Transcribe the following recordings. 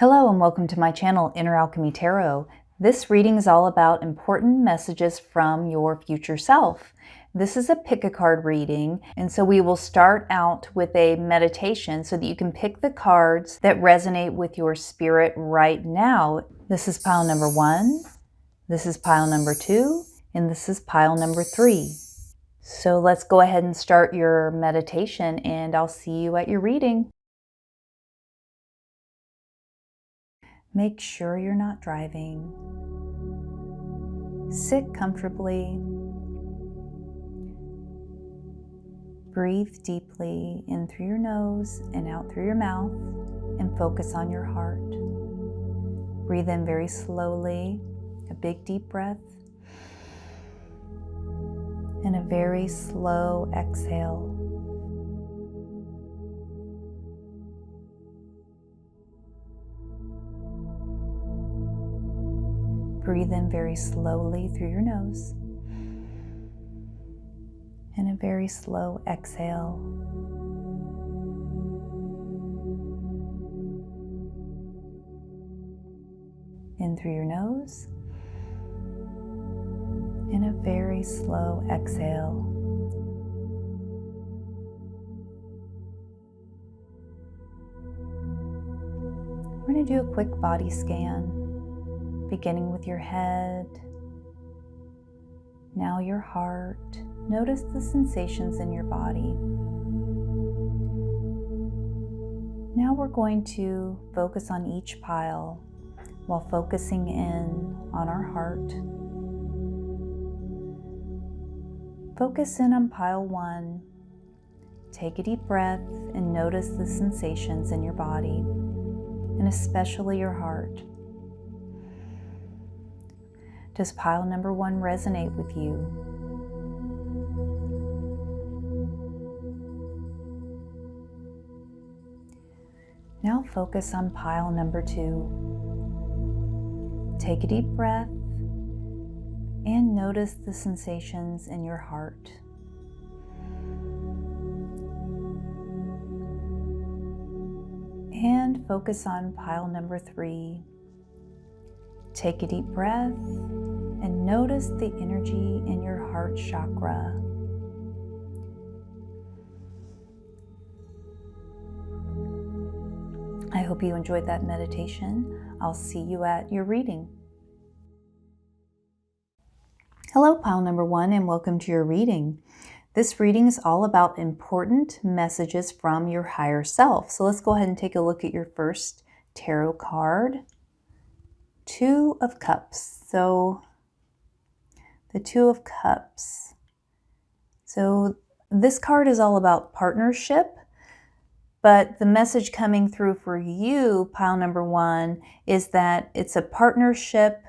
Hello and welcome to my channel, Inner Alchemy Tarot. This reading is all about important messages from your future self. This is a pick a card reading, and so we will start out with a meditation so that you can pick the cards that resonate with your spirit right now. This is pile number 1, this is pile number 2, and this is pile number 3. So let's go ahead and start your meditation, and I'll see you at your reading. Make sure you're not driving. Sit comfortably. Breathe deeply in through your nose and out through your mouth, and focus on your heart. Breathe in very slowly, a big deep breath, and a very slow exhale. Breathe in very slowly through your nose, and a very slow exhale. In through your nose, and a very slow exhale. We're going to do a quick body scan, beginning with your head, now your heart. Notice the sensations in your body. Now we're going to focus on each pile while focusing in on our heart. Focus in on pile 1. Take a deep breath and notice the sensations in your body, and especially your heart. Does pile number 1 resonate with you? Now focus on pile number 2. Take a deep breath and notice the sensations in your heart. And focus on pile number 3. Take a deep breath and notice the energy in your heart chakra. I hope you enjoyed that meditation. I'll see you at your reading. Hello, pile number 1, and welcome to your reading. This reading is all about important messages from your higher self. So let's go ahead and take a look at your first tarot card. 2 of Cups. So the 2 of Cups. So this card is all about partnership, but the message coming through for you, pile number 1, is that it's a partnership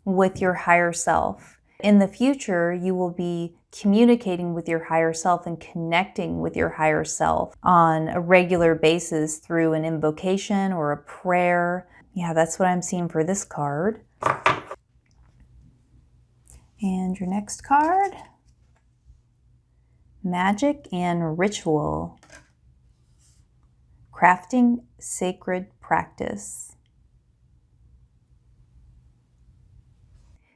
with your higher self. In the future, you will be communicating with your higher self and connecting with your higher self on a regular basis through an invocation or a prayer. Yeah, that's what I'm seeing for this card. And your next card, Magic and Ritual. Crafting sacred practice.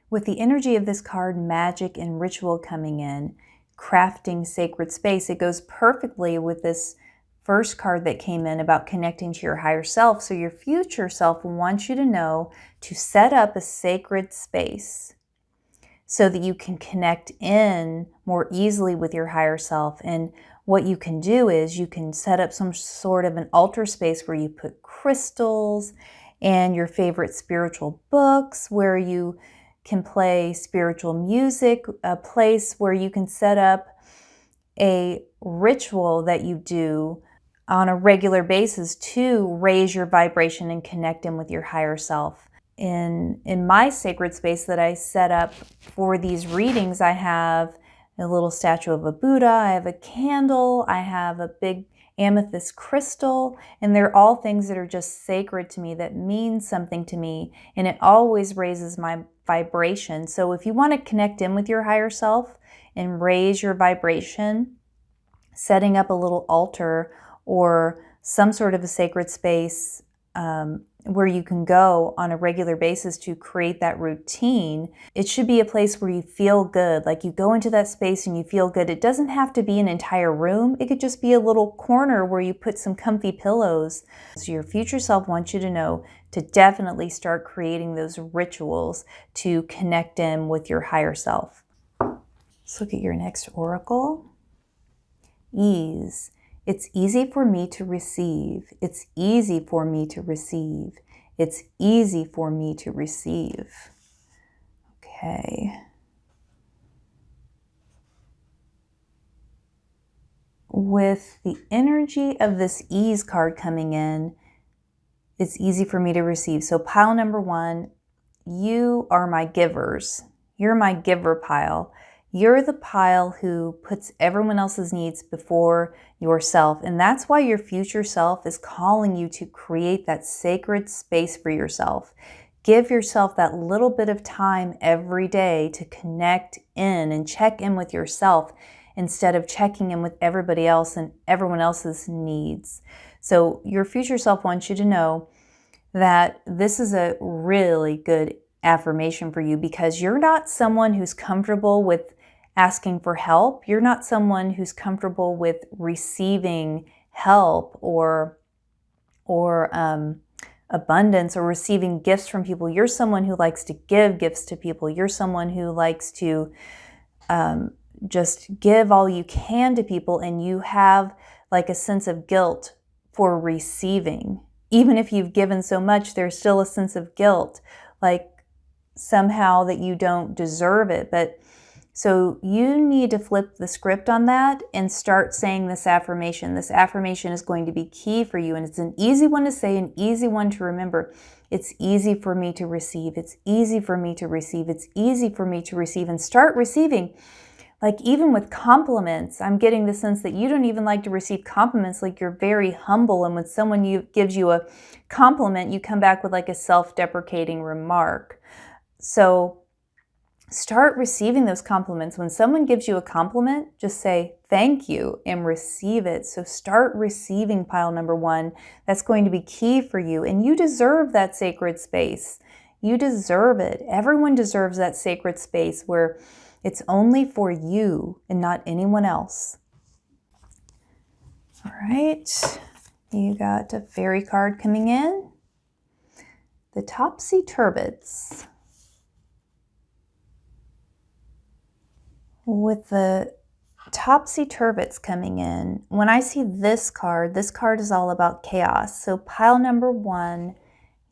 With the energy of this card, Magic and Ritual, coming in, crafting sacred space, it goes perfectly with this first card that came in about connecting to your higher self. So your future self wants you to know to set up a sacred space so that you can connect in more easily with your higher self. And what you can do is you can set up some sort of an altar space where you put crystals and your favorite spiritual books, where you can play spiritual music, a place where you can set up a ritual that you do on a regular basis to raise your vibration and connect in with your higher self. In my sacred space that I set up for these readings, I have a little statue of a Buddha, I have a candle, I have a big amethyst crystal, and they're all things that are just sacred to me, that mean something to me, and it always raises my vibration. So if you want to connect in with your higher self and raise your vibration, setting up a little altar or some sort of a sacred space where you can go on a regular basis to create that routine. It should be a place where you feel good, like you go into that space and you feel good. It doesn't have to be an entire room. It could just be a little corner where you put some comfy pillows. So your future self wants you to know to definitely start creating those rituals to connect in with your higher self. Let's look at your next oracle. Ease. It's easy for me to receive. It's easy for me to receive. It's easy for me to receive. Okay. With the energy of this ease card coming in, it's easy for me to receive. So pile number 1, you are my givers. You're my giver pile. You're the pile who puts everyone else's needs before yourself. And that's why your future self is calling you to create that sacred space for yourself. Give yourself that little bit of time every day to connect in and check in with yourself instead of checking in with everybody else and everyone else's needs. So your future self wants you to know that this is a really good affirmation for you, because you're not someone who's comfortable with asking for help. You're not someone who's comfortable with receiving help or abundance or receiving gifts from people. You're someone who likes to give gifts to people. You're someone who likes to just give all you can to people, and you have like a sense of guilt for receiving. Even if you've given so much, there's still a sense of guilt, like somehow that you don't deserve it. But so you need to flip the script on that and start saying this affirmation. This affirmation is going to be key for you, and it's an easy one to say, an easy one to remember. It's easy for me to receive. It's easy for me to receive. It's easy for me to receive. And start receiving. Like even with compliments, I'm getting the sense that you don't even like to receive compliments. Like you're very humble, and when someone gives you a compliment, you come back with like a self-deprecating remark. So start receiving those compliments. When someone gives you a compliment, just say thank you and receive it. So start receiving pile number 1. That's going to be key for you, and you deserve that sacred space. You deserve it. Everyone deserves that sacred space where it's only for you and not anyone else. All right, you got a fairy card coming in. The Topsy-Turvets. With the Topsy-Turvets coming in, when I see this card is all about chaos. So pile number 1,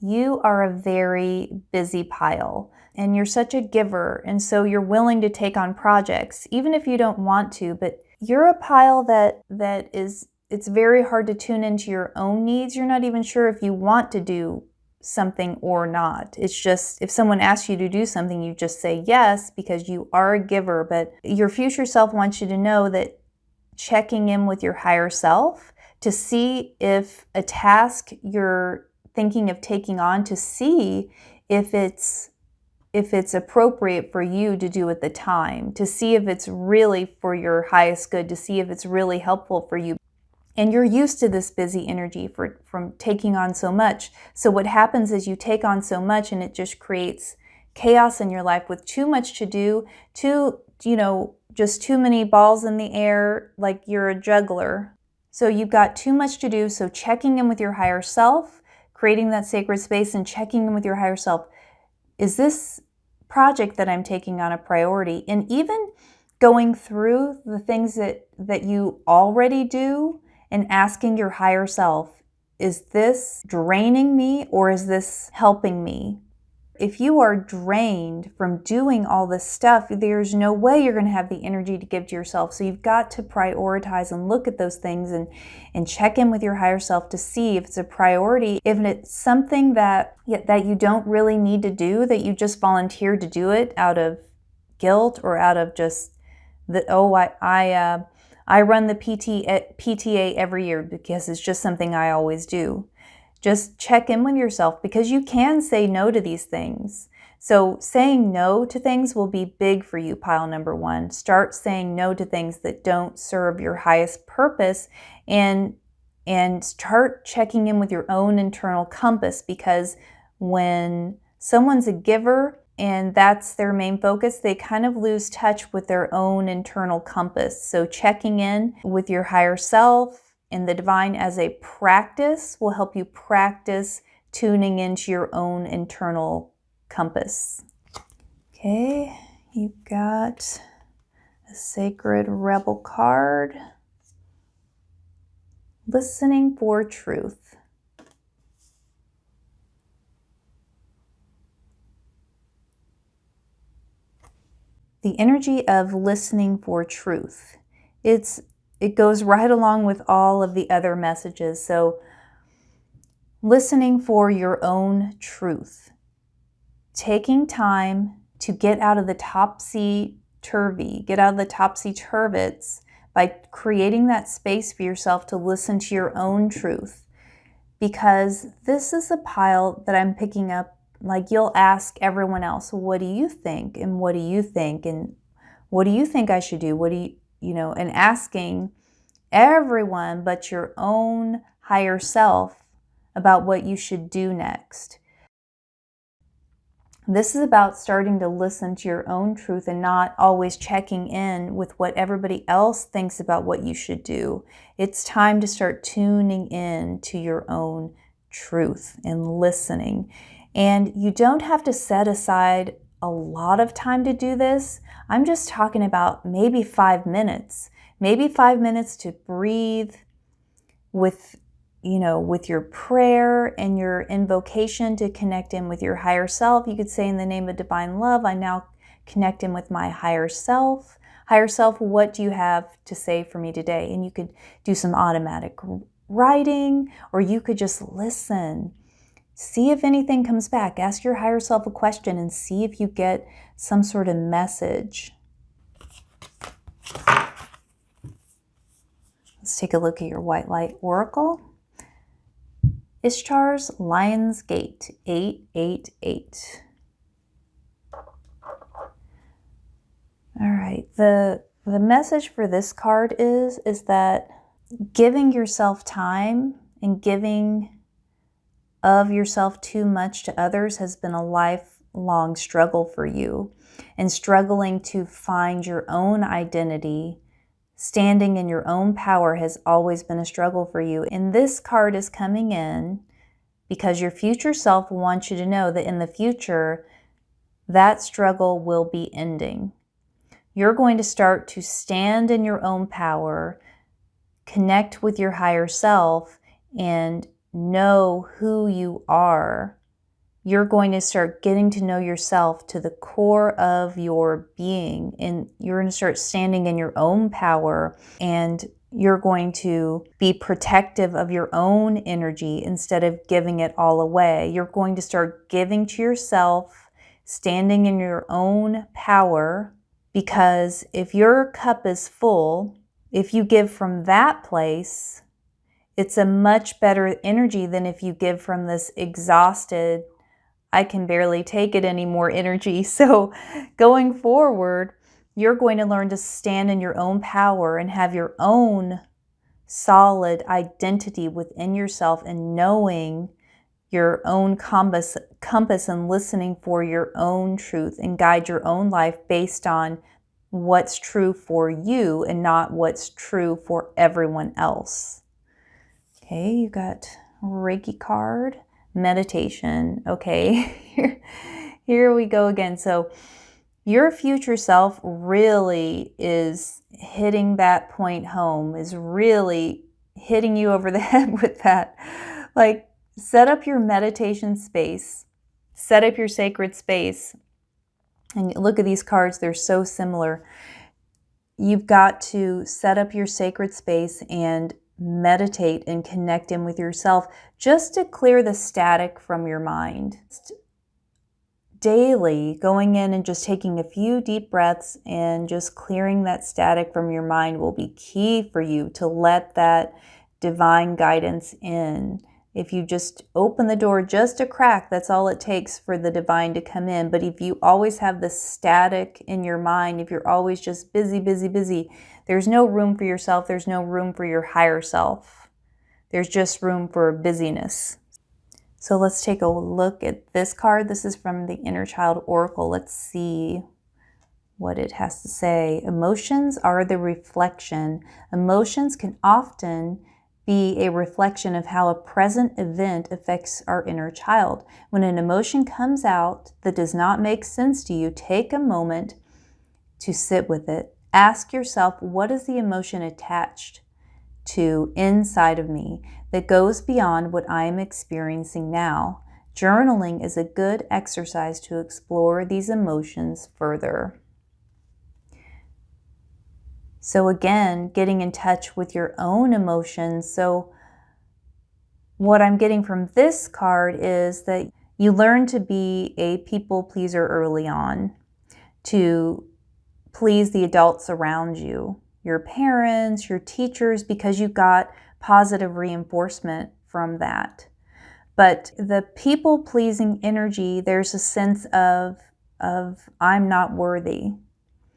you are a very busy pile, and you're such a giver, and so you're willing to take on projects, even if you don't want to, but you're a pile it's very hard to tune into your own needs. You're not even sure if you want to do something or not. It's just, if someone asks you to do something, you just say yes because you are a giver, but your future self wants you to know that checking in with your higher self to see if a task you're thinking of taking on, to see if it's appropriate for you to do at the time, to see if it's really for your highest good, to see if it's really helpful for you. And you're used to this busy energy from taking on so much. So what happens is you take on so much and it just creates chaos in your life with too much to do, just too many balls in the air, like you're a juggler. So you've got too much to do. So checking in with your higher self, creating that sacred space and checking in with your higher self. Is this project that I'm taking on a priority? And even going through the things that you already do and asking your higher self, is this draining me or is this helping me? If you are drained from doing all this stuff, there's no way you're going to have the energy to give to yourself. So you've got to prioritize and look at those things and check in with your higher self to see if it's a priority, if it's something that you don't really need to do, that you just volunteered to do it out of guilt or out of just I run the PTA every year because it's just something I always do. Just check in with yourself, because you can say no to these things. So saying no to things will be big for you, pile number 1. Start saying no to things that don't serve your highest purpose and and start checking in with your own internal compass, because when someone's a giver and that's their main focus, they kind of lose touch with their own internal compass. So checking in with your higher self and the divine as a practice will help you practice tuning into your own internal compass. Okay, you've got a Sacred Rebel card. Listening for truth. The energy of listening for truth. It goes right along with all of the other messages. So listening for your own truth. Taking time to get out of the topsy-turvy, get out of the topsy-turvets by creating that space for yourself to listen to your own truth. Because this is a pile that I'm picking up, like you'll ask everyone else, what do you think? And what do you think? And what do you think I should do? What do you know, and asking everyone but your own higher self about what you should do next. This is about starting to listen to your own truth and not always checking in with what everybody else thinks about what you should do. It's time to start tuning in to your own truth and listening. And you don't have to set aside a lot of time to do this. I'm just talking about maybe 5 minutes. Maybe 5 minutes to breathe with your prayer and your invocation to connect in with your higher self. You could say, in the name of divine love, I now connect in with my higher self. Higher self, what do you have to say for me today? And you could do some automatic writing, or you could just listen. See if anything comes back. Ask your higher self a question and see if you get some sort of message. Let's take a look at your white light oracle. Ishtar's Lion's Gate, 888. All right, the message for this card is that giving yourself time and giving of yourself too much to others has been a lifelong struggle for you, and struggling to find your own identity, standing in your own power has always been a struggle for you. And this card is coming in because your future self wants you to know that in the future, that struggle will be ending. You're going to start to stand in your own power, connect with your higher self, and know who you are. You're going to start getting to know yourself to the core of your being, and you're going to start standing in your own power, and you're going to be protective of your own energy instead of giving it all away. You're going to start giving to yourself, standing in your own power, because if your cup is full, if you give from that place, it's a much better energy than if you give from this exhausted, I can barely take it anymore energy. So going forward, you're going to learn to stand in your own power and have your own solid identity within yourself, and knowing your own compass and listening for your own truth, and guide your own life based on what's true for you and not what's true for everyone else. Okay, you got Reiki card. Meditation. Okay, here we go again. So your future self really is hitting that point home, is really hitting you over the head with that. Like, set up your meditation space, set up your sacred space, and look at these cards, they're so similar. You've got to set up your sacred space and meditate and connect in with yourself, just to clear the static from your mind. Daily, going in and just taking a few deep breaths and just clearing that static from your mind will be key for you to let that divine guidance in. If you just open the door just a crack, that's all it takes for the divine to come in. But if you always have the static in your mind, if you're always just busy, there's no room for yourself. There's no room for your higher self. There's just room for busyness. So let's take a look at this card. This is from the Inner Child Oracle. Let's see what it has to say. Emotions are the reflection. Emotions can often be a reflection of how a present event affects our inner child. When an emotion comes out that does not make sense to you, take a moment to sit with it. Ask yourself, what is the emotion attached to inside of me that goes beyond what I am experiencing now? Journaling is a good exercise to explore these emotions further. So again, getting in touch with your own emotions. So what I'm getting from this card is that you learn to be a people pleaser early on, to please the adults around you, your parents, your teachers, because you got positive reinforcement from that. But the people-pleasing energy, there's a sense of I'm not worthy.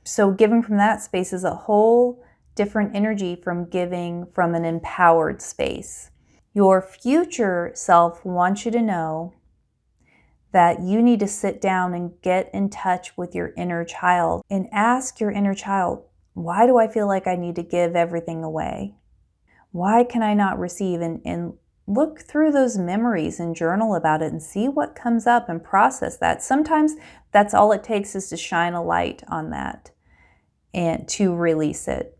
So giving from that space is a whole different energy from giving from an empowered space. Your future self wants you to know that you need to sit down and get in touch with your inner child and ask your inner child, why do I feel like I need to give everything away? Why can I not receive? And look through those memories and journal about it and see what comes up and process that. Sometimes that's all it takes, is to shine a light on that and to release it.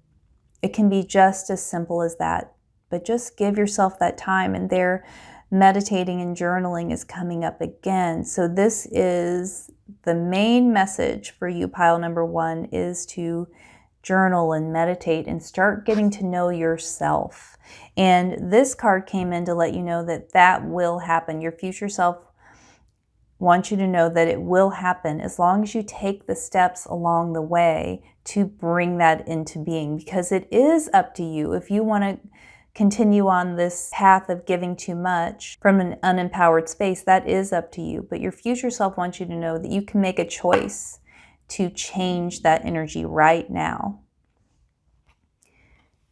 It can be just as simple as that, but just give yourself that time. And there, meditating and journaling is coming up again. So this is the main message for you, pile number one, is to journal and meditate and start getting to know yourself. And this card came in to let you know that that will happen. Your future self wants you to know that it will happen as long as you take the steps along the way to bring that into being, because it is up to you. If you want to continue on this path of giving too much from an unempowered space, that is up to you. But your future self wants you to know that you can make a choice to change that energy right now.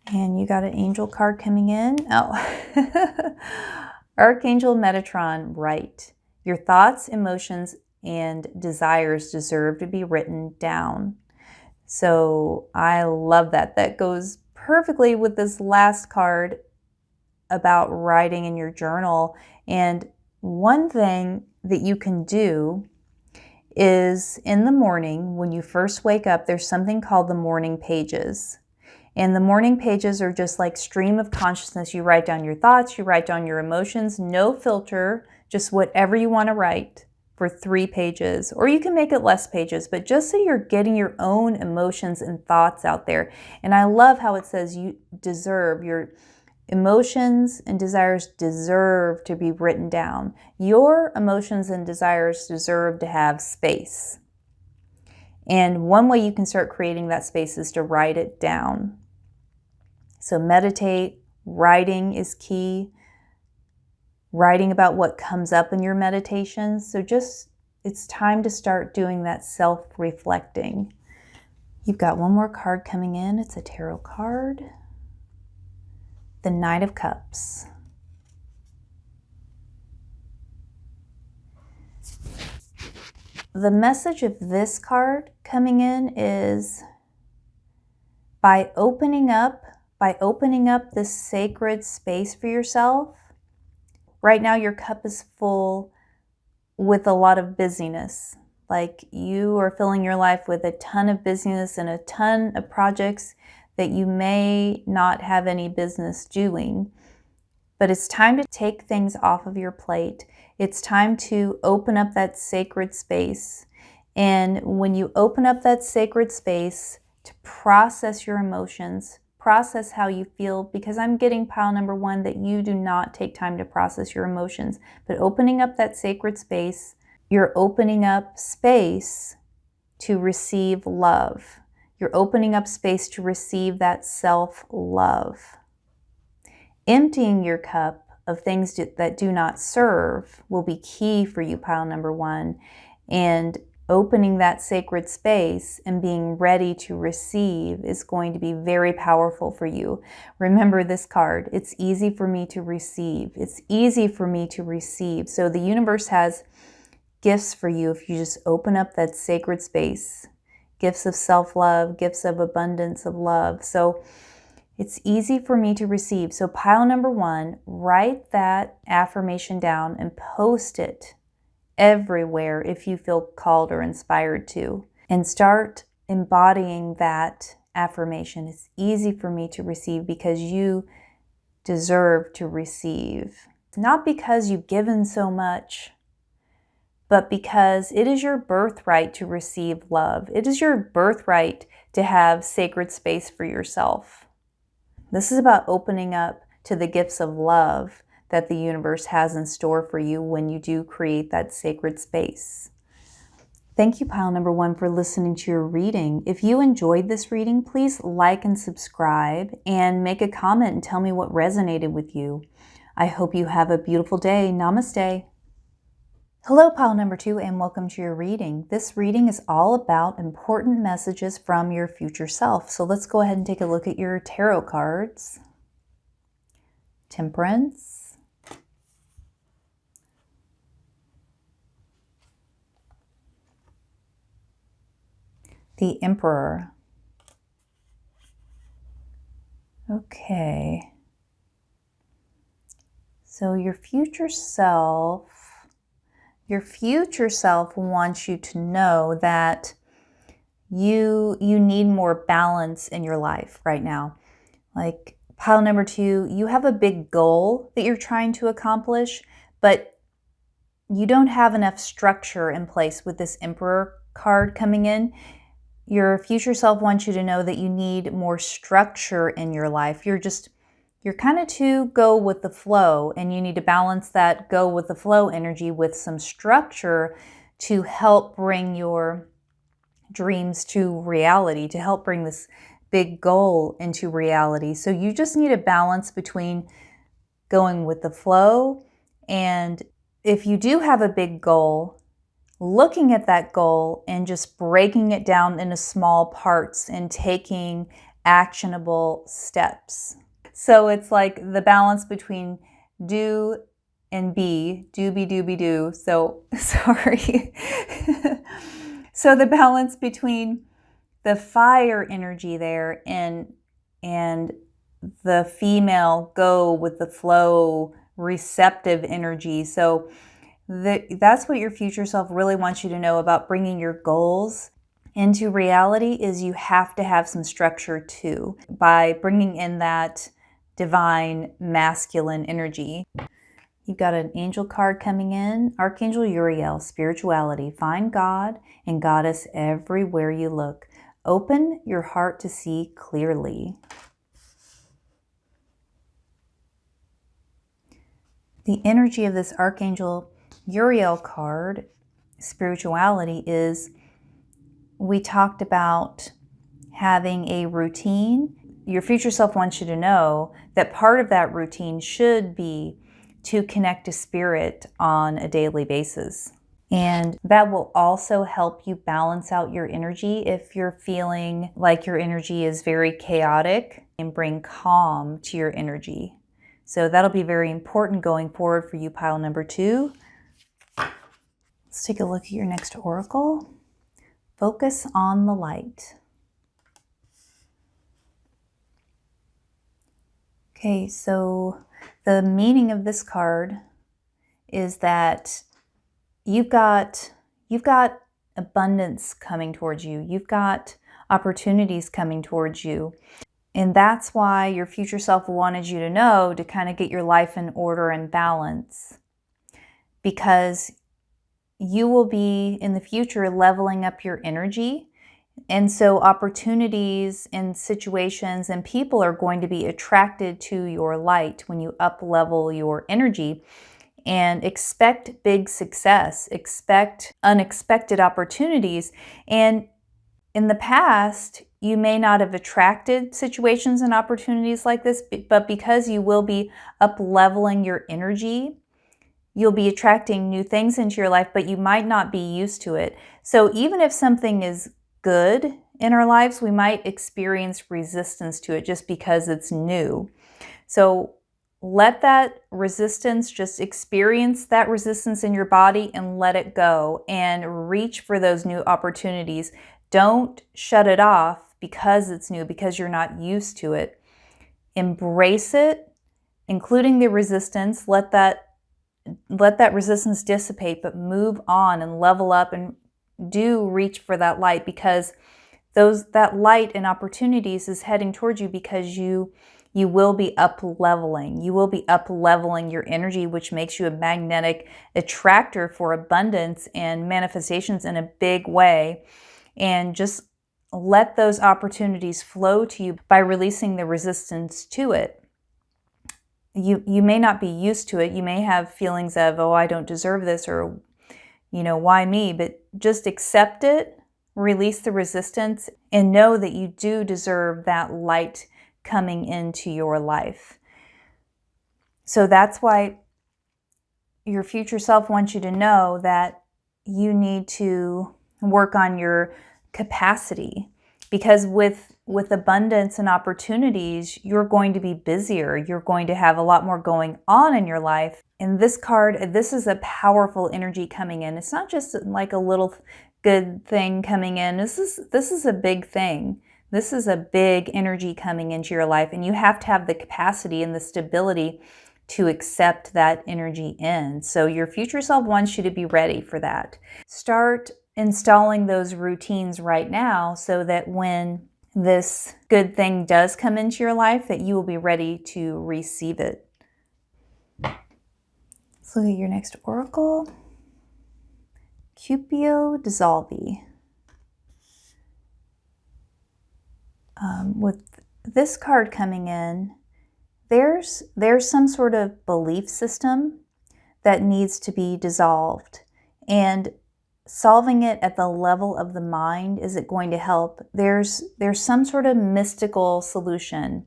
And you got an angel card coming in. Oh, Archangel Metatron, right. Your thoughts, emotions, and desires deserve to be written down. So I love that. That goes perfectly with this last card about writing in your journal. And one thing that you can do is in the morning, when you first wake up, there's something called the morning pages. And the morning pages are just like stream of consciousness. You write down your thoughts, you write down your emotions, no filter, just whatever you want to write for 3 pages. Or you can make it less pages, but just so you're getting your own emotions and thoughts out there. And I love how it says you deserve, your emotions and desires deserve to be written down. Your emotions and desires deserve to have space. And one way you can start creating that space is to write it down. So meditate, writing is key. Writing about what comes up in your meditations. So it's time to start doing that self-reflecting. You've got one more card coming in. It's a tarot card. The Knight of Cups. The message of this card coming in is by opening up this sacred space for yourself. Right now your cup is full with a lot of busyness. Like you are filling your life with a ton of busyness and a ton of projects that you may not have any business doing. But it's time to take things off of your plate. It's time to open up that sacred space. And when you open up that sacred space to process your emotions, process how you feel, because I'm getting pile number one that you do not take time to process your emotions. But opening up that sacred space, you're opening up space to receive love. You're opening up space to receive that self-love. Emptying your cup of things that do not serve will be key for you, pile number one. And opening that sacred space and being ready to receive is going to be very powerful for you. Remember this card. It's easy for me to receive. It's easy for me to receive. So the universe has gifts for you if you just open up that sacred space. Gifts of self-love, gifts of abundance of love. So it's easy for me to receive. So pile number 1, write that affirmation down and post it everywhere if you feel called or inspired to. And start embodying that affirmation. It's easy for me to receive because you deserve to receive. Not because you've given so much, but because it is your birthright to receive love. It is your birthright to have sacred space for yourself. This is about opening up to the gifts of love that the universe has in store for you when you do create that sacred space. Thank you, pile number 1, for listening to your reading. If you enjoyed this reading, please like and subscribe and make a comment and tell me what resonated with you. I hope you have a beautiful day. Namaste. Hello, pile number 2, and welcome to your reading. This reading is all about important messages from your future self. So let's go ahead and take a look at your tarot cards. Temperance. The Emperor. Okay. So your future self wants you to know that you need more balance in your life right now. Like pile number 2, you have a big goal that you're trying to accomplish, but you don't have enough structure in place with this Emperor card coming in. Your future self wants you to know that you need more structure in your life. You're kind of too go with the flow, and you need to balance that go with the flow energy with some structure to help bring your dreams to reality, to help bring this big goal into reality. So you just need a balance between going with the flow, and if you do have a big goal, looking at that goal and just breaking it down into small parts and taking actionable steps. So it's like the balance between do and be, doobie doobie do. So sorry. So the balance between the fire energy there and the female go with the flow receptive energy. So that's what your future self really wants you to know about bringing your goals into reality is you have to have some structure too by bringing in that divine masculine energy. You've got an angel card coming in, Archangel Uriel, spirituality. Find God and Goddess everywhere you look. Open your heart to see clearly. The energy of this Archangel Uriel card, spirituality, is we talked about having a routine. Your future self wants you to know that part of that routine should be to connect to spirit on a daily basis. And that will also help you balance out your energy if you're feeling like your energy is very chaotic, and bring calm to your energy. So that'll be very important going forward for you, pile number 2. Let's take a look at your next oracle. Focus on the light. Okay, so the meaning of this card is that you've got abundance coming towards you. You've got opportunities coming towards you. And that's why your future self wanted you to know to kind of get your life in order and balance. Because you will be in the future leveling up your energy. And so opportunities and situations and people are going to be attracted to your light when you up-level your energy. And expect big success, expect unexpected opportunities. And in the past, you may not have attracted situations and opportunities like this, but because you will be up-leveling your energy, you'll be attracting new things into your life, but you might not be used to it. So even if something is good in our lives, we might experience resistance to it just because it's new. So let that resistance, just experience that resistance in your body and let it go and reach for those new opportunities. Don't shut it off because it's new, because you're not used to it. Embrace it, including the resistance. Let that resistance dissipate, but move on and level up and do reach for that light, because that light and opportunities is heading towards you, because you will be up leveling. You will be up leveling your energy, which makes you a magnetic attractor for abundance and manifestations in a big way. And just let those opportunities flow to you by releasing the resistance to it. You may not be used to it. You may have feelings of, oh, I don't deserve this, or, why me? But just accept it, release the resistance, and know that you do deserve that light coming into your life. So that's why your future self wants you to know that you need to work on your capacity, because with abundance and opportunities, you're going to be busier. You're going to have a lot more going on in your life. And this card, this is a powerful energy coming in. It's not just like a little good thing coming in. This is a big thing. This is a big energy coming into your life, and you have to have the capacity and the stability to accept that energy in. So your future self wants you to be ready for that. Start installing those routines right now so that when this good thing does come into your life, that you will be ready to receive it. Let's look at your next oracle. Cupio Dissolvi. With this card coming in, there's some sort of belief system that needs to be dissolved, and solving it at the level of the mind isn't going to help. There's some sort of mystical solution.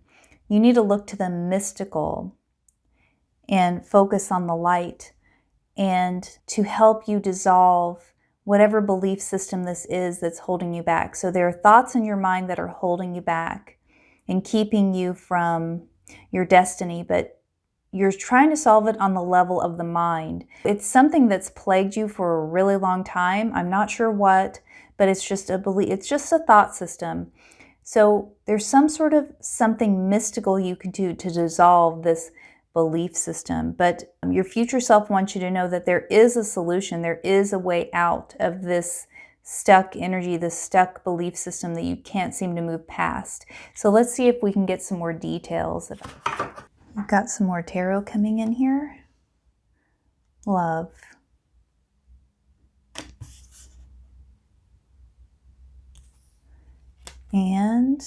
You need to look to the mystical and focus on the light, and to help you dissolve whatever belief system this is that's holding you back. So there are thoughts in your mind that are holding you back and keeping you from your destiny, but you're trying to solve it on the level of the mind. It's something that's plagued you for a really long time. I'm not sure what, but it's just a belief. It's just a thought system. So there's some sort of something mystical you can do to dissolve this belief system. But your future self wants you to know that there is a solution. There is a way out of this stuck energy, this stuck belief system that you can't seem to move past. So let's see if we can get some more details. We've got some more tarot coming in here. Love. And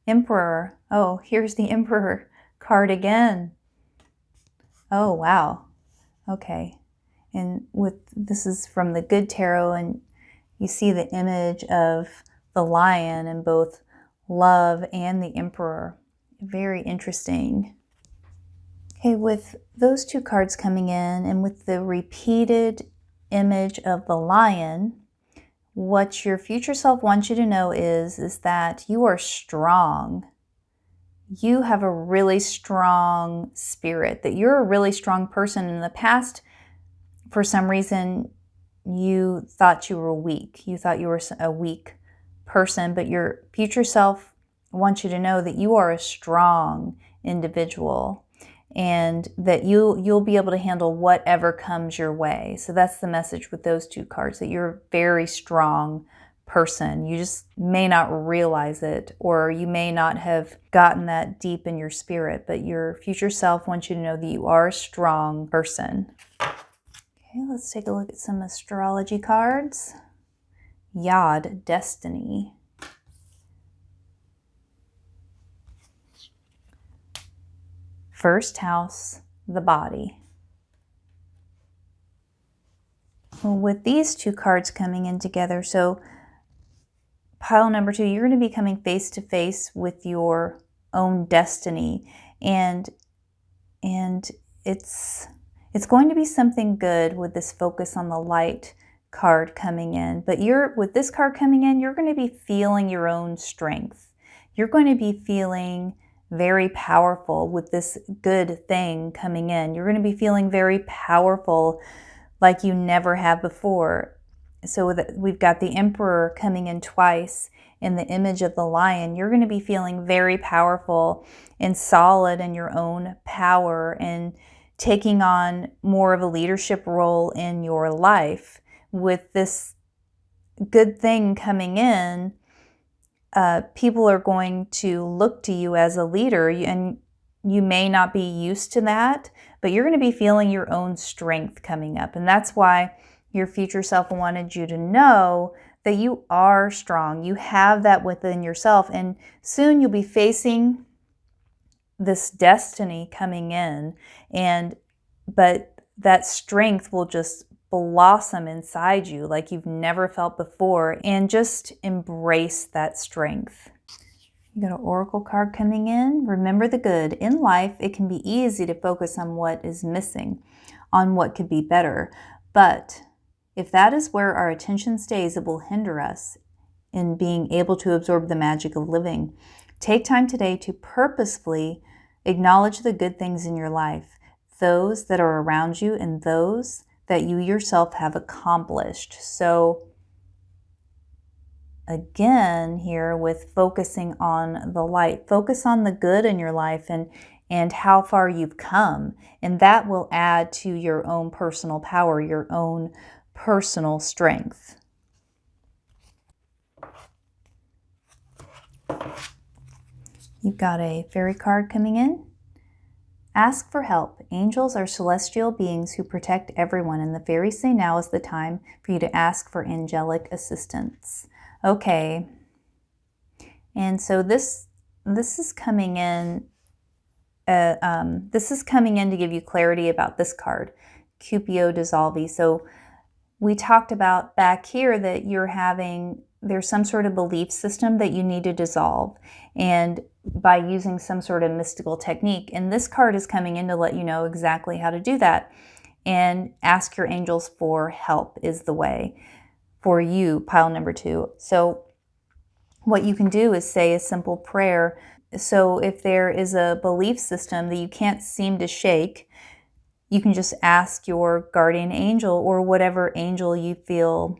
Emperor. Oh, here's the Emperor card again. Oh, wow. Okay. And this is from the Good Tarot, and you see the image of the lion in both Love and the Emperor. Very interesting. Okay, with those two cards coming in and with the repeated image of the lion, what your future self wants you to know is that you are strong. You have a really strong spirit, that you're a really strong person. In the past, for some reason, you thought you were weak. You thought you were a weak person, but your future self wants you to know that you are a strong individual, and that you'll be able to handle whatever comes your way. So that's the message with those two cards, that you're a very strong person. You just may not realize it, or you may not have gotten that deep in your spirit, but your future self wants you to know that you are a strong person. Okay, let's take a look at some astrology cards. Yod, Destiny. First house, the body. Well, with these two cards coming in together, so pile number 2, you're going to be coming face to face with your own destiny, and it's It's going to be something good with this focus on the light card coming in. But with this card coming in, you're going to be feeling your own strength. You're going to be feeling very powerful with this good thing coming in. You're going to be feeling very powerful like you never have before. So we've got the Emperor coming in twice in the image of the lion. You're going to be feeling very powerful and solid in your own power and taking on more of a leadership role in your life. With this good thing coming in, people are going to look to you as a leader, and you may not be used to that, but you're going to be feeling your own strength coming up. And that's why your future self wanted you to know that you are strong. You have that within yourself, and soon you'll be facing this destiny coming in, but that strength will just blossom inside you like you've never felt before, and just embrace that strength. You got an oracle card coming in. Remember the good. In life, it can be easy to focus on what is missing, on what could be better. But if that is where our attention stays, it will hinder us in being able to absorb the magic of living. Take time today to purposefully acknowledge the good things in your life, those that are around you and those that you yourself have accomplished. So again, here with focusing on the light, focus on the good in your life and how far you've come. And that will add to your own personal power, your own personal strength. You've got a fairy card coming in. Ask for help. Angels are celestial beings who protect everyone, and the fairies say now is the time for you to ask for angelic assistance. Okay. And so this is coming in. This is coming in to give you clarity about this card, Cupio Dissolvi. So we talked about back here that there's some sort of belief system that you need to dissolve, and by using some sort of mystical technique. And this card is coming in to let you know exactly how to do that. And ask your angels for help is the way for you, pile number 2. So what you can do is say a simple prayer. So if there is a belief system that you can't seem to shake, you can just ask your guardian angel or whatever angel you feel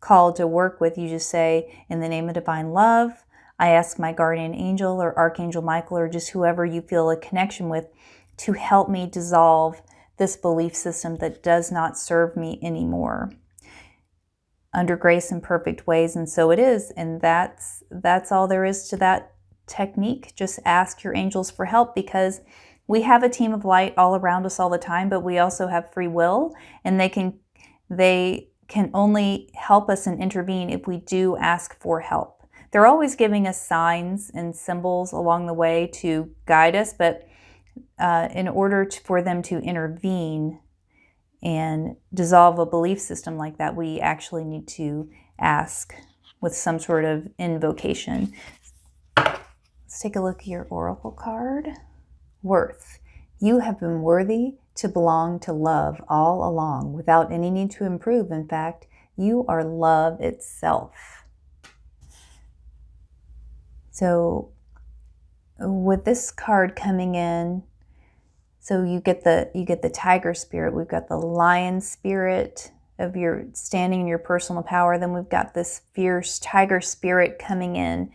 called to work with. You just say, in the name of divine love, I ask my guardian angel or Archangel Michael or just whoever you feel a connection with to help me dissolve this belief system that does not serve me anymore. Under grace and perfect ways, and so it is. And that's all there is to that technique. Just ask your angels for help, because we have a team of light all around us all the time, but we also have free will, and they can only help us and intervene if we do ask for help. They're always giving us signs and symbols along the way to guide us, but in order for them to intervene and dissolve a belief system like that, we actually need to ask with some sort of invocation. Let's take a look at your oracle card. Worth. You have been worthy to belong to love all along without any need to improve. In fact, you are love itself. So with this card coming in, so you get the tiger spirit, we've got the lion spirit of your standing in your personal power, then we've got this fierce tiger spirit coming in.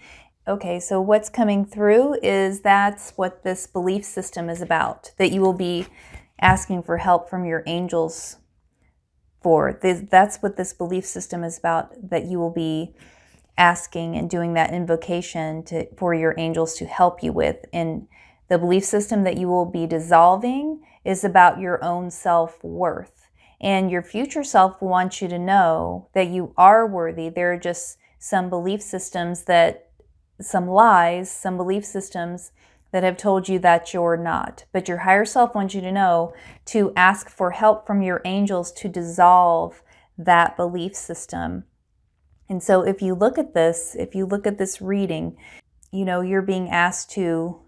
Okay, so what's coming through is that's what this belief system is about, that you will be asking for help from your angels for. That's what this belief system is about, that you will be asking and doing that invocation for your angels to help you with. And the belief system that you will be dissolving is about your own self-worth. And your future self wants you to know that you are worthy. There are just some belief systems some lies, some belief systems that have told you that you're not. But your higher self wants you to know to ask for help from your angels to dissolve that belief system. And so if you look at this reading, you're being asked to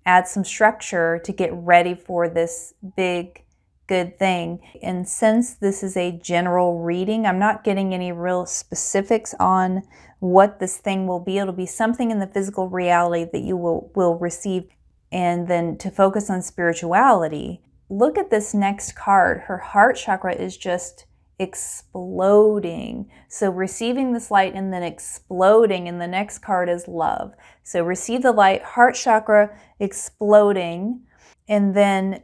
add some structure to get ready for this big good thing. And since this is a general reading, I'm not getting any real specifics on what this thing will be. It'll be something in the physical reality that you will receive. And then to focus on spirituality, look at this next card. Her heart chakra is just exploding. So receiving this light and then exploding, and the next card is love. So receive the light, heart chakra exploding, and then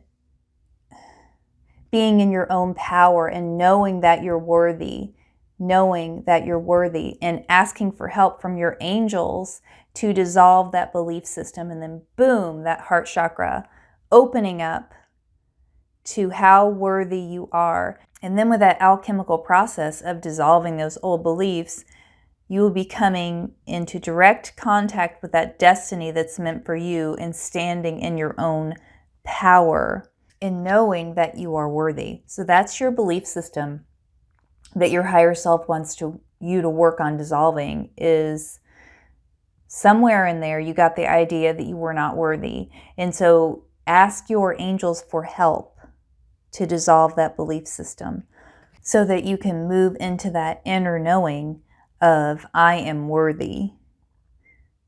being in your own power and knowing that you're worthy, and asking for help from your angels to dissolve that belief system. And then boom, that heart chakra opening up to how worthy you are. And then with that alchemical process of dissolving those old beliefs, you will be coming into direct contact with that destiny that's meant for you and standing in your own power and knowing that you are worthy. So that's your belief system that your higher self wants you to work on dissolving. Is somewhere in there you got the idea that you were not worthy. And so ask your angels for help to dissolve that belief system so that you can move into that inner knowing of I am worthy.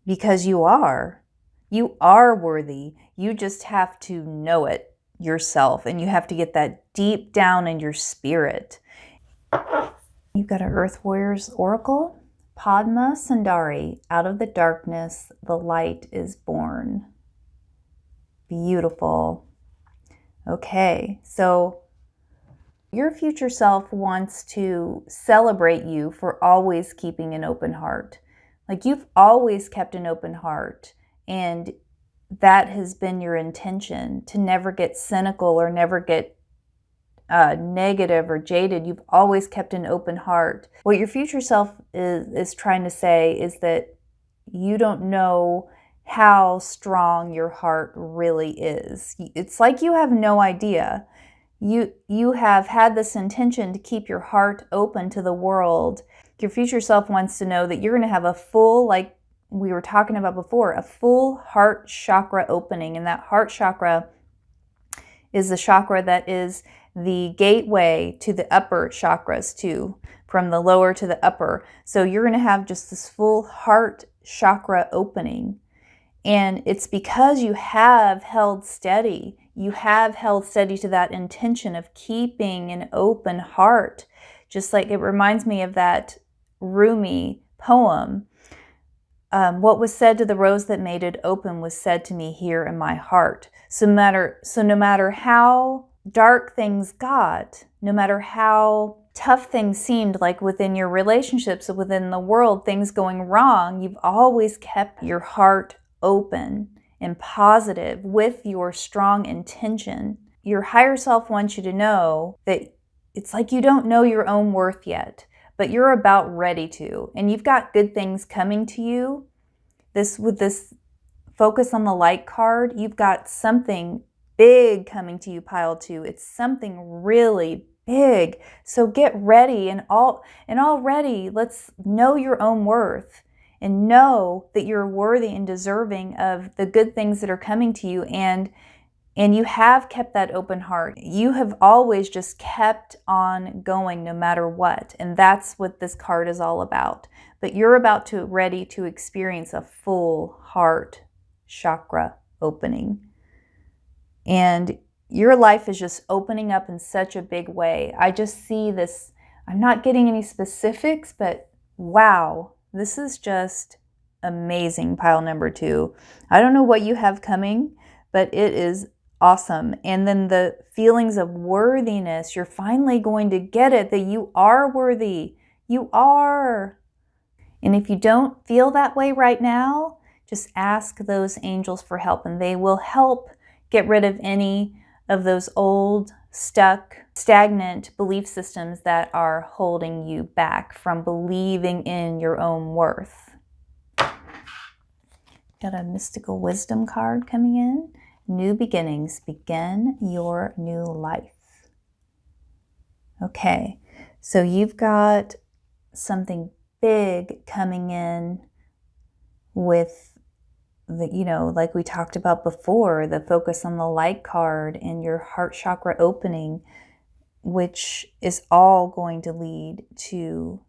Because you are. You are worthy. You just have to know it yourself, and you have to get that deep down in your spirit. You've got an Earth Warriors Oracle. Padma Sundari, out of the darkness, the light is born. Beautiful. Okay, so your future self wants to celebrate you for always keeping an open heart. Like, you've always kept an open heart, and that has been your intention, to never get cynical or never get negative or jaded. You've always kept an open heart. What your future self is trying to say is that you don't know how strong your heart really is. It's like you have no idea. You have had this intention to keep your heart open to the world. Your future self wants to know that you're going to have a full, like we were talking about before, a full heart chakra opening. And that heart chakra is the chakra that is the gateway to the upper chakras too, from the lower to the upper. So you're going to have just this full heart chakra opening. And it's because you have held steady. You have held steady to that intention of keeping an open heart. Just like it reminds me of that Rumi poem. What was said to the rose that made it open was said to me here in my heart. So no matter how dark things got, no matter how tough things seemed, like within your relationships, within the world, things going wrong, you've always kept your heart open and positive with your strong intention. Your higher self wants you to know that it's like you don't know your own worth yet, but you're about ready to, and you've got good things coming to you. With this focus on the light card, you've got something big coming to you, pile 2. It's something really big. So get ready and already let's know your own worth and know that you're worthy and deserving of the good things that are coming to you. And you have kept that open heart. You have always just kept on going no matter what. And that's what this card is all about. But you're ready to experience a full heart chakra opening. And your life is just opening up in such a big way. I just see this. I'm not getting any specifics, but wow, this is just amazing, pile number 2. I don't know what you have coming, but it is awesome. And then the feelings of worthiness, you're finally going to get it, that you are worthy. You are. And if you don't feel that way right now, just ask those angels for help, and they will help get rid of any of those old, stuck, stagnant belief systems that are holding you back from believing in your own worth. Got a mystical wisdom card coming in. New beginnings, begin your new life. Okay, so you've got something big coming in with like we talked about before, the focus on the light card and your heart chakra opening, which is all going to lead to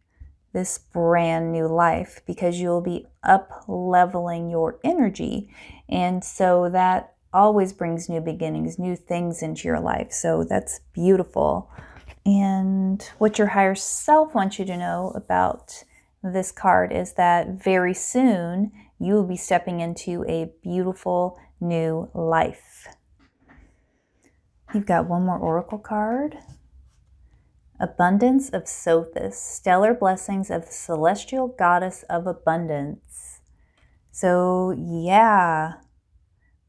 this brand new life, because you'll be up leveling your energy. And so that always brings new beginnings, new things into your life. So that's beautiful. And what your higher self wants you to know about this card is that very soon you will be stepping into a beautiful new life. You've got one more oracle card. Abundance of Sothis, stellar blessings of the celestial goddess of abundance. So yeah,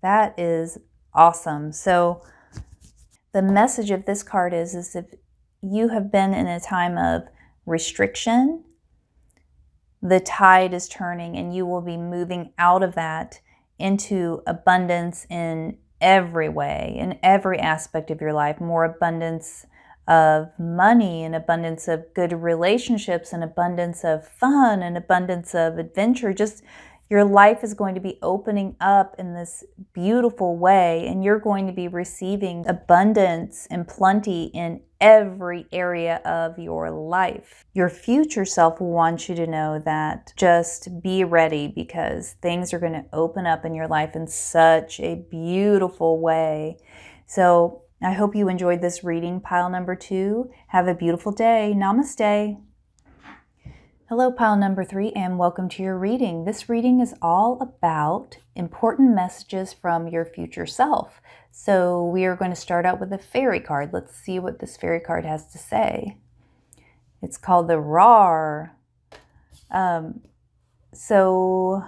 that is awesome. So the message of this card is if you have been in a time of restriction, the tide is turning and you will be moving out of that into abundance in every way, in every aspect of your life. More abundance of money, an abundance of good relationships, an abundance of fun, an abundance of adventure. Just your life is going to be opening up in this beautiful way, and you're going to be receiving abundance and plenty in every area of your life. Your future self wants you to know that just be ready, because things are going to open up in your life in such a beautiful way. So I hope you enjoyed this reading, pile number 2. Have a beautiful day. Namaste. Hello, pile number 3, and welcome to your reading. This reading is all about important messages from your future self. So we are going to start out with a fairy card. Let's see what this fairy card has to say. It's called the RAR. So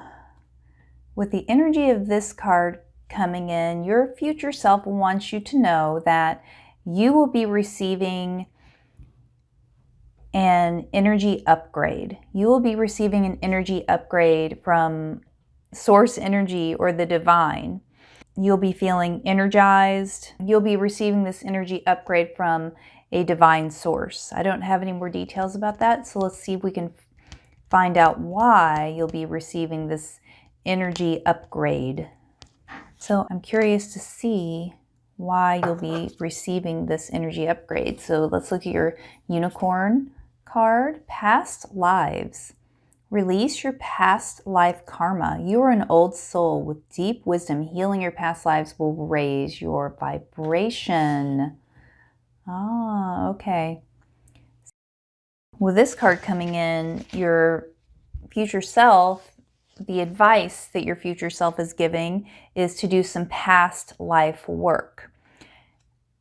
with the energy of this card coming in, your future self wants you to know that you will be receiving an energy upgrade. You will be receiving an energy upgrade from source energy or the divine. You'll be feeling energized. You'll be receiving this energy upgrade from a divine source. I don't have any more details about that, so let's see if we can find out why you'll be receiving this energy upgrade. So I'm curious to see why you'll be receiving this energy upgrade. So let's look at your unicorn card, past lives. Release your past life karma. You are an old soul with deep wisdom. Healing your past lives will raise your vibration. Ah, okay. With this card coming in, your future self, the advice that your future self is giving is to do some past life work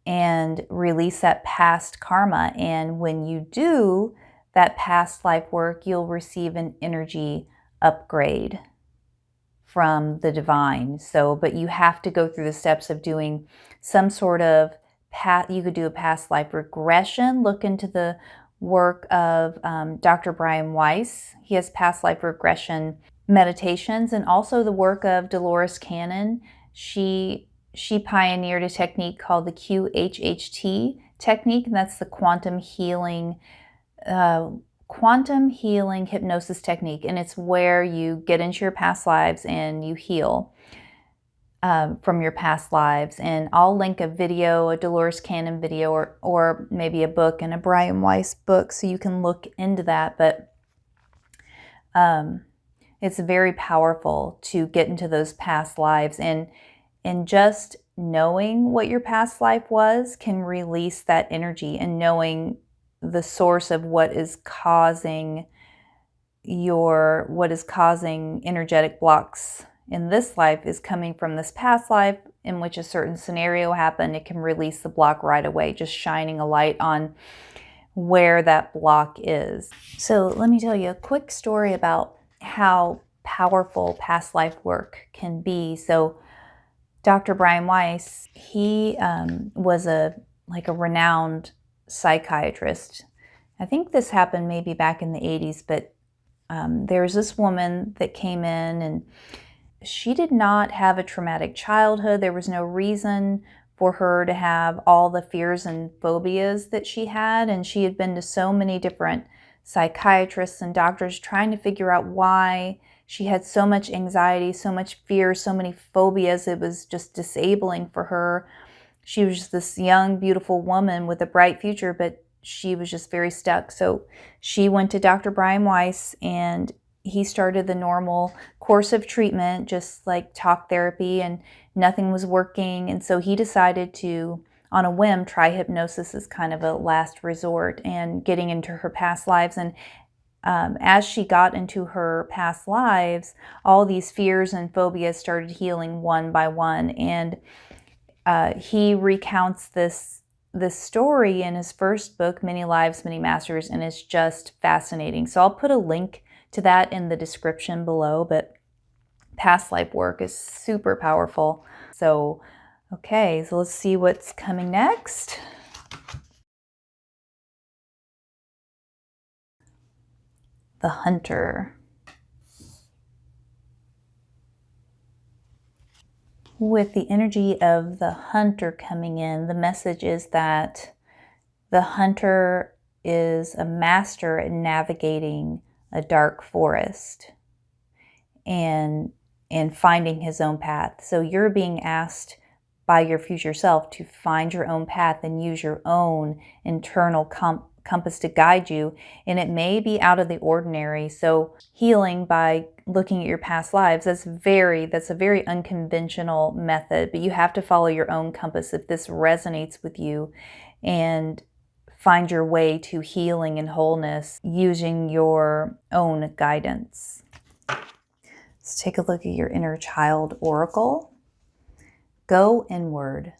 and release that past karma. And when you do that past life work, you'll receive an energy upgrade from the divine. But you have to go through the steps of doing some sort of you could do a past life regression. Look into the work of Dr. Brian Weiss. He has past life regression meditations, and also the work of Dolores Cannon. She pioneered a technique called the QHHT technique, and that's the quantum healing hypnosis technique. And it's where you get into your past lives and you heal from your past lives. And I'll link a video, a Dolores Cannon video, or maybe a book and a Brian Weiss book, so you can look into that. But it's very powerful to get into those past lives, and just knowing what your past life was can release that energy, and knowing the source of what is causing energetic blocks in this life is coming from this past life in which a certain scenario happened. It can release the block right away, just shining a light on where that block is. So let me tell you a quick story about how powerful past life work can be. So Dr. Brian Weiss, he was a renowned psychiatrist. I think this happened maybe back in the 80s, but there's this woman that came in, and she did not have a traumatic childhood. There was no reason for her to have all the fears and phobias that she had, and she had been to so many different psychiatrists and doctors trying to figure out why She had so much anxiety, so much fear, so many phobias. It was just disabling for her. She was this young, beautiful woman with a bright future, but she was just very stuck. So she went to Dr. Brian Weiss, and he started the normal course of treatment, just like talk therapy, and nothing was working. And so he decided to, on a whim, try hypnosis as kind of a last resort and getting into her past lives. And as she got into her past lives, all these fears and phobias started healing one by one. And he recounts this story in his first book, Many Lives, Many Masters, and it's just fascinating. So I'll put a link to that in the description below, but past life work is super powerful. So, okay, so let's see what's coming next. The Hunter. With the energy of the Hunter coming in, the message is that the Hunter is a master at navigating a dark forest and finding his own path. So you're being asked by your future self to find your own path and use your own internal compass to guide you. And it may be out of the ordinary. So healing by looking at your past lives, that's a very unconventional method, but you have to follow your own compass if this resonates with you, and find your way to healing and wholeness using your own guidance. Let's take a look at your inner child oracle. Go inward.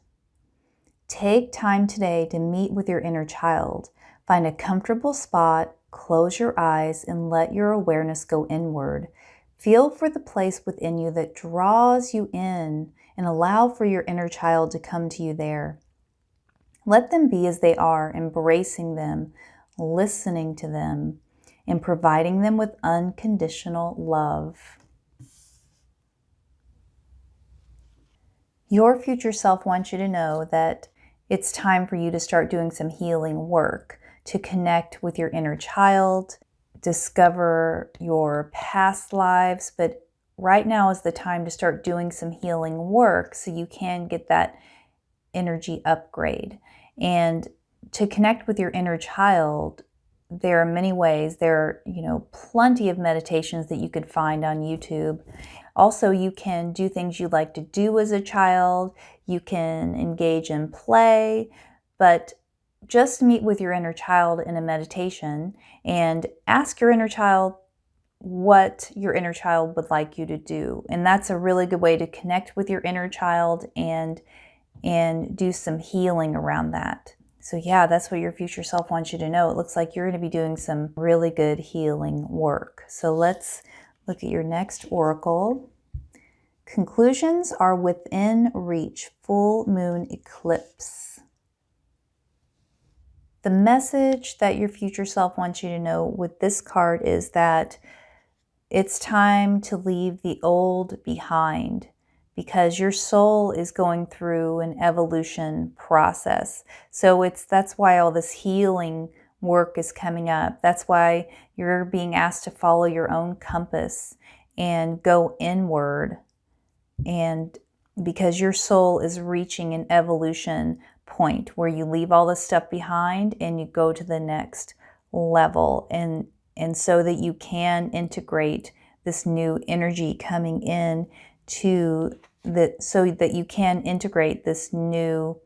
Take time today to meet with your inner child. Find a comfortable spot, close your eyes, and let your awareness go inward. Feel for the place within you that draws you in, and allow for your inner child to come to you there. Let them be as they are, embracing them, listening to them, and providing them with unconditional love. Your future self wants you to know that it's time for you to start doing some healing work, to connect with your inner child, discover your past lives, but right now is the time to start doing some healing work so you can get that energy upgrade. And to connect with your inner child, there are many ways. There are, plenty of meditations that you could find on YouTube. Also, you can do things you like to do as a child. You can engage in play, but just meet with your inner child in a meditation and ask your inner child what your inner child would like you to do. And that's a really good way to connect with your inner child and do some healing around that. So yeah, that's what your future self wants you to know. It looks like you're going to be doing some really good healing work. So let's look at your next oracle. Conclusions are within reach. Full moon eclipse. The message that your future self wants you to know with this card is that it's time to leave the old behind, because your soul is going through an evolution process. So that's why all this healing work is coming up. That's why you're being asked to follow your own compass and go inward, and because your soul is reaching an evolution point where you leave all this stuff behind and you go to the next level, and so that you can integrate this new energy coming in so that you can integrate this new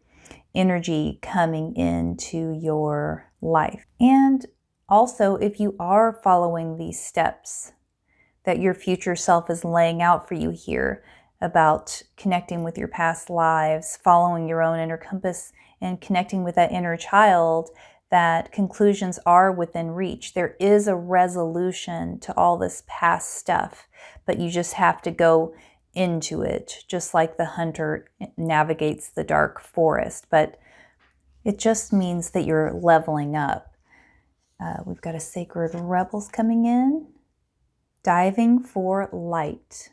energy coming into your life. And also, if you are following these steps that your future self is laying out for you here about connecting with your past lives, following your own inner compass, and connecting with that inner child, that conclusions are within reach. There is a resolution to all this past stuff, but you just have to go into it, just like the hunter navigates the dark forest. But it just means that you're leveling up. We've got a Sacred Rebels coming in. Diving for light.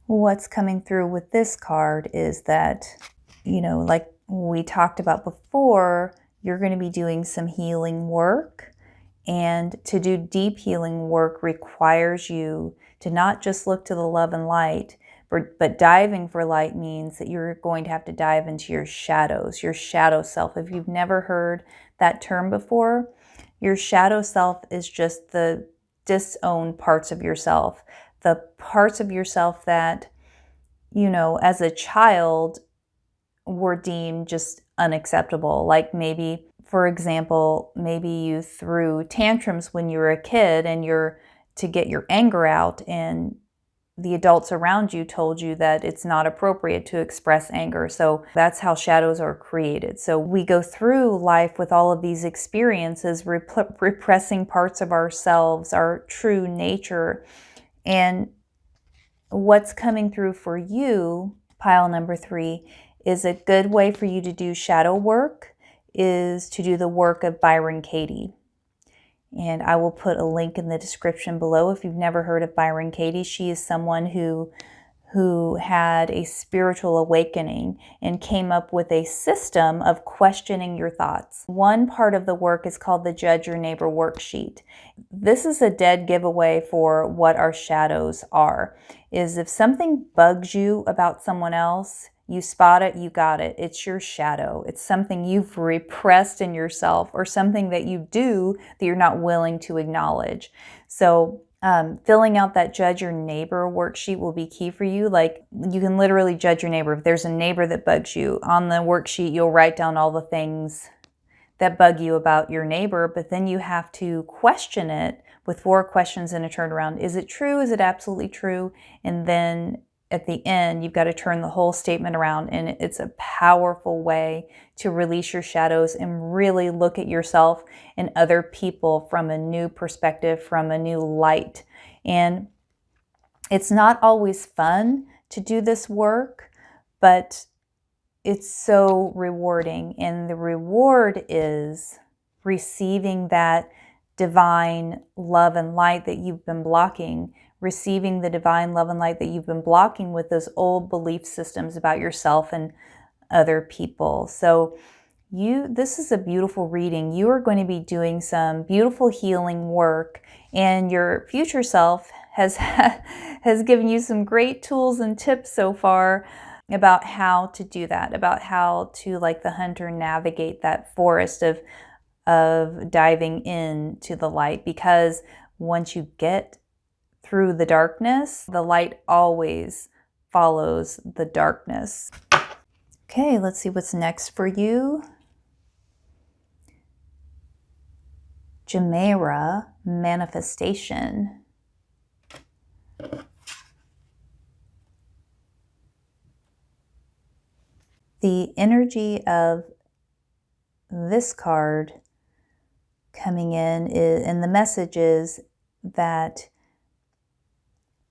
What's coming through with this card is that, like we talked about before, you're going to be doing some healing work. And to do deep healing work requires you to not just look to the love and light, but diving for light means that you're going to have to dive into your shadows, your shadow self. If you've never heard that term before, your shadow self is just the disowned parts of yourself, the parts of yourself that, you know, as a child were deemed just unacceptable. Like maybe, for example, maybe you threw tantrums when you were a kid and to get your anger out, and the adults around you told you that it's not appropriate to express anger. So that's how shadows are created. So we go through life with all of these experiences, repressing parts of ourselves, our true nature. And what's coming through for you, pile number 3, is a good way for you to do shadow work is to do the work of Byron Katie. And I will put a link in the description below if you've never heard of Byron Katie. She is someone who had a spiritual awakening and came up with a system of questioning your thoughts. One part of the work is called the Judge Your Neighbor worksheet. This is a dead giveaway for what our shadows are. Is if something bugs you about someone else, you spot it, you got it. It's your shadow. It's something you've repressed in yourself or something that you do that you're not willing to acknowledge. So filling out that Judge Your Neighbor worksheet will be key for you. Like, you can literally judge your neighbor. If there's a neighbor that bugs you, on the worksheet, you'll write down all the things that bug you about your neighbor, but then you have to question it with 4 questions and a turnaround. Is it true? Is it absolutely true? And then at the end, you've got to turn the whole statement around, and it's a powerful way to release your shadows and really look at yourself and other people from a new perspective, from a new light. And it's not always fun to do this work, but it's so rewarding. And the reward is receiving that divine love and light that you've been blocking, receiving the divine love and light that you've been blocking with those old belief systems about yourself and other people. So this is a beautiful reading. You are going to be doing some beautiful healing work, and your future self has given you some great tools and tips so far about how to do that, about how to, like the hunter, navigate that forest of diving into the light. Because once you get through the darkness, the light always follows the darkness. Okay, let's see what's next for you. Jamera, manifestation. The energy of this card coming in and the message is that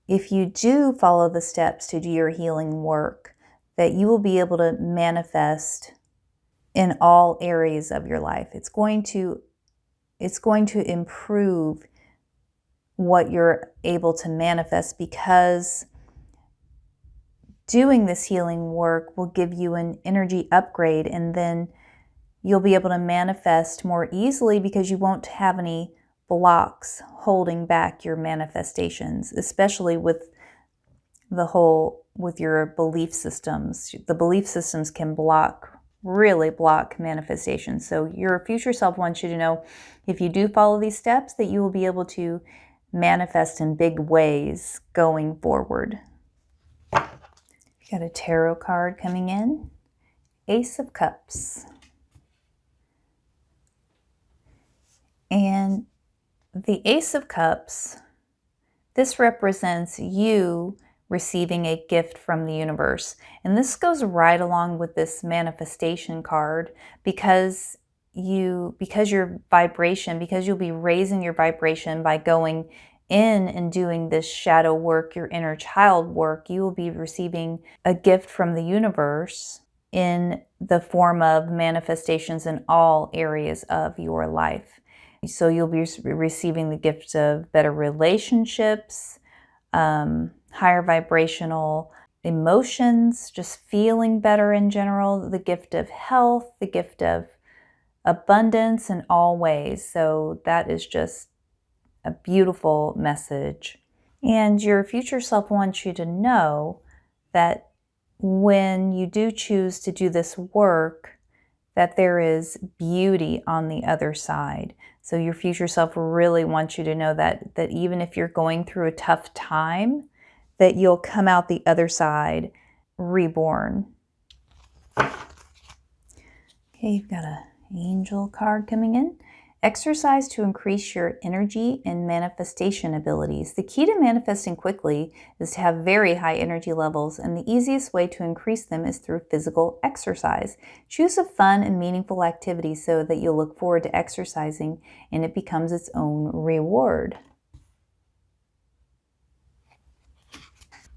if you do follow the steps to do your healing work, that you will be able to manifest in all areas of your life. It's going to improve what you're able to manifest, because doing this healing work will give you an energy upgrade, and then you'll be able to manifest more easily because you won't have any blocks holding back your manifestations, especially with your belief systems. The belief systems can really block manifestation. So your future self wants you to know, if you do follow these steps, that you will be able to manifest in big ways going forward. You got a tarot card coming in, Ace of Cups. And the Ace of Cups, this represents you receiving a gift from the universe. And this goes right along with this manifestation card, because your vibration, because you'll be raising your vibration by going in and doing this shadow work, your inner child work, you will be receiving a gift from the universe in the form of manifestations in all areas of your life. So you'll be receiving the gift of better relationships, higher vibrational emotions, just feeling better in general, the gift of health, the gift of abundance in all ways. So that is just a beautiful message. And your future self wants you to know that when you do choose to do this work, that there is beauty on the other side. So your future self really wants you to know that even if you're going through a tough time, that you'll come out the other side reborn. Okay, you've got an angel card coming in. Exercise to increase your energy and manifestation abilities. The key to manifesting quickly is to have very high energy levels, and the easiest way to increase them is through physical exercise. Choose a fun and meaningful activity so that you'll look forward to exercising and it becomes its own reward.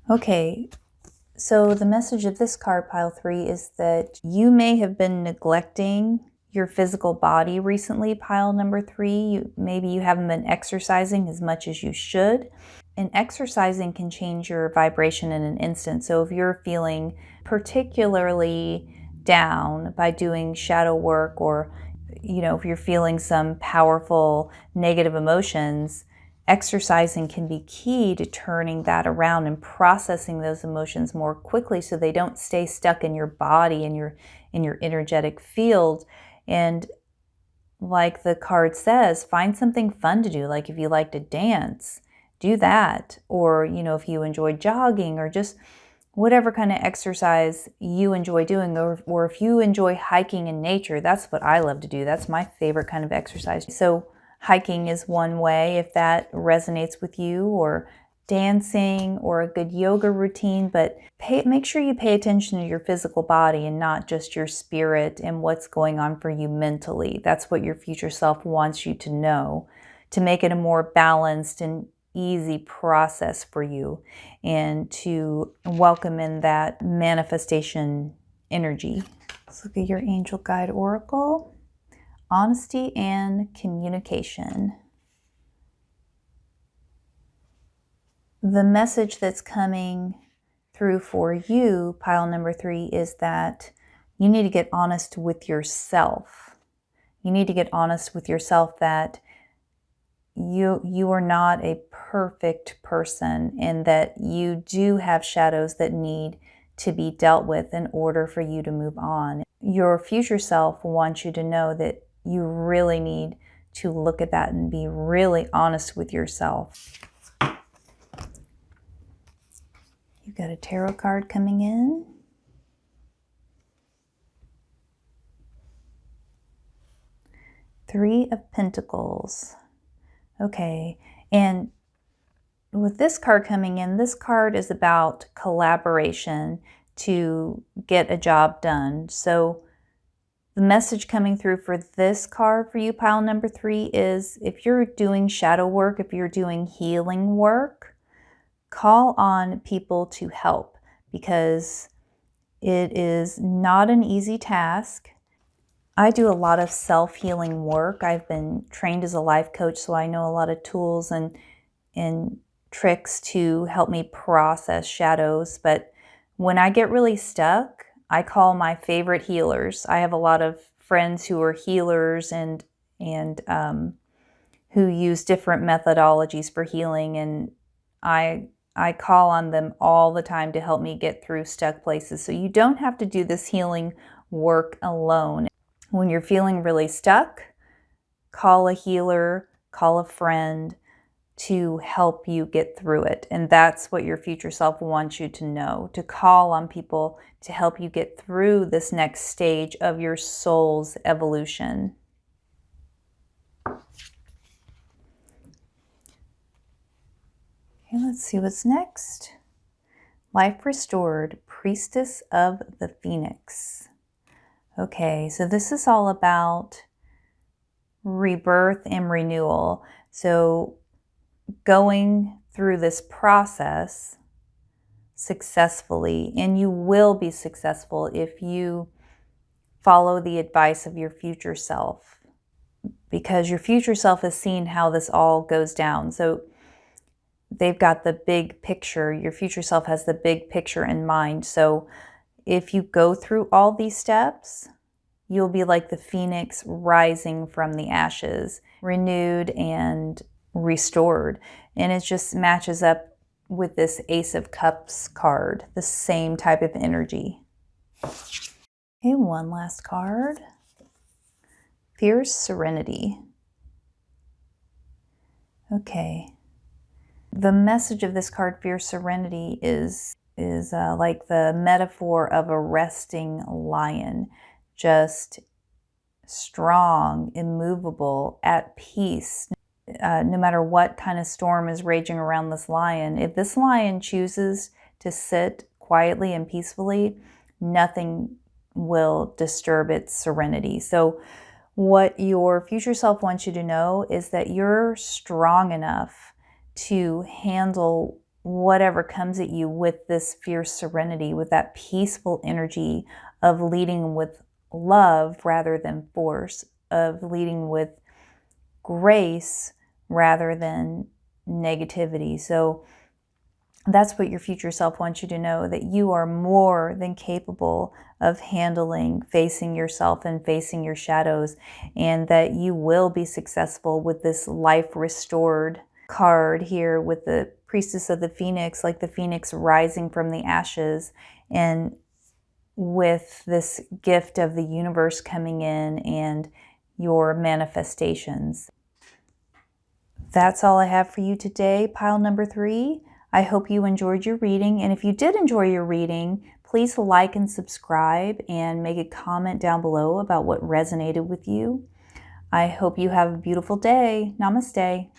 Okay, so the message of this card, pile 3, is that you may have been neglecting your physical body recently, pile number 3. Maybe you haven't been exercising as much as you should. And exercising can change your vibration in an instant. So if you're feeling particularly down by doing shadow work, or if you're feeling some powerful negative emotions, exercising can be key to turning that around and processing those emotions more quickly so they don't stay stuck in your body and in your energetic field. And like the card says, find something fun to do. Like if you like to dance, do that. Or, if you enjoy jogging or just whatever kind of exercise you enjoy doing, or if you enjoy hiking in nature, that's what I love to do. That's my favorite kind of exercise. So hiking is one way if that resonates with you, or dancing, or a good yoga routine, but make sure you pay attention to your physical body and not just your spirit and what's going on for you mentally. That's what your future self wants you to know, to make it a more balanced and easy process for you, and to welcome in that manifestation energy. Let's look at your angel guide oracle. Honesty and communication. The message that's coming through for you, pile number 3, is that you need to get honest with yourself. You need to get honest with yourself that you are not a perfect person, and that you do have shadows that need to be dealt with in order for you to move on. Your future self wants you to know that you really need to look at that and be really honest with yourself. You've got a tarot card coming in. Three of Pentacles. Okay, and with this card coming in, this card is about collaboration to get a job done. So the message coming through for this card for you, pile number 3, is if you're doing shadow work, if you're doing healing work, call on people to help, because it is not an easy task. I do a lot of self-healing work. I've been trained as a life coach, so I know a lot of tools and tricks to help me process shadows. But when I get really stuck, I call my favorite healers. I have a lot of friends who are healers and who use different methodologies for healing, and I call on them all the time to help me get through stuck places. So you don't have to do this healing work alone. When you're feeling really stuck, call a healer, call a friend to help you get through it. And that's what your future self wants you to know, to call on people to help you get through this next stage of your soul's evolution. Okay, let's see what's next. Life Restored, Priestess of the Phoenix. Okay, so this is all about rebirth and renewal. So going through this process successfully, and you will be successful if you follow the advice of your future self, because your future self has seen how this all goes down. So they've got the big picture. Your future self has the big picture in mind. So if you go through all these steps, you'll be like the phoenix rising from the ashes, renewed and restored. And it just matches up with this Ace of Cups card, the same type of energy. Okay, one last card. Fierce Serenity. Okay. The message of this card, Fierce Serenity, is like the metaphor of a resting lion, just strong, immovable, at peace. No matter what kind of storm is raging around this lion, if this lion chooses to sit quietly and peacefully, nothing will disturb its serenity. So what your future self wants you to know is that you're strong enough to handle whatever comes at you with this fierce serenity, with that peaceful energy of leading with love rather than force, of leading with grace rather than negativity. So that's what your future self wants you to know, that you are more than capable of handling, facing yourself and facing your shadows, and that you will be successful with this life restored card here with the Priestess of the Phoenix, like the phoenix rising from the ashes, and with this gift of the universe coming in and your manifestations. That's all I have for you today, pile number 3. I hope you enjoyed your reading, and if you did enjoy your reading, please like and subscribe and make a comment down below about what resonated with you. I hope you have a beautiful day. Namaste.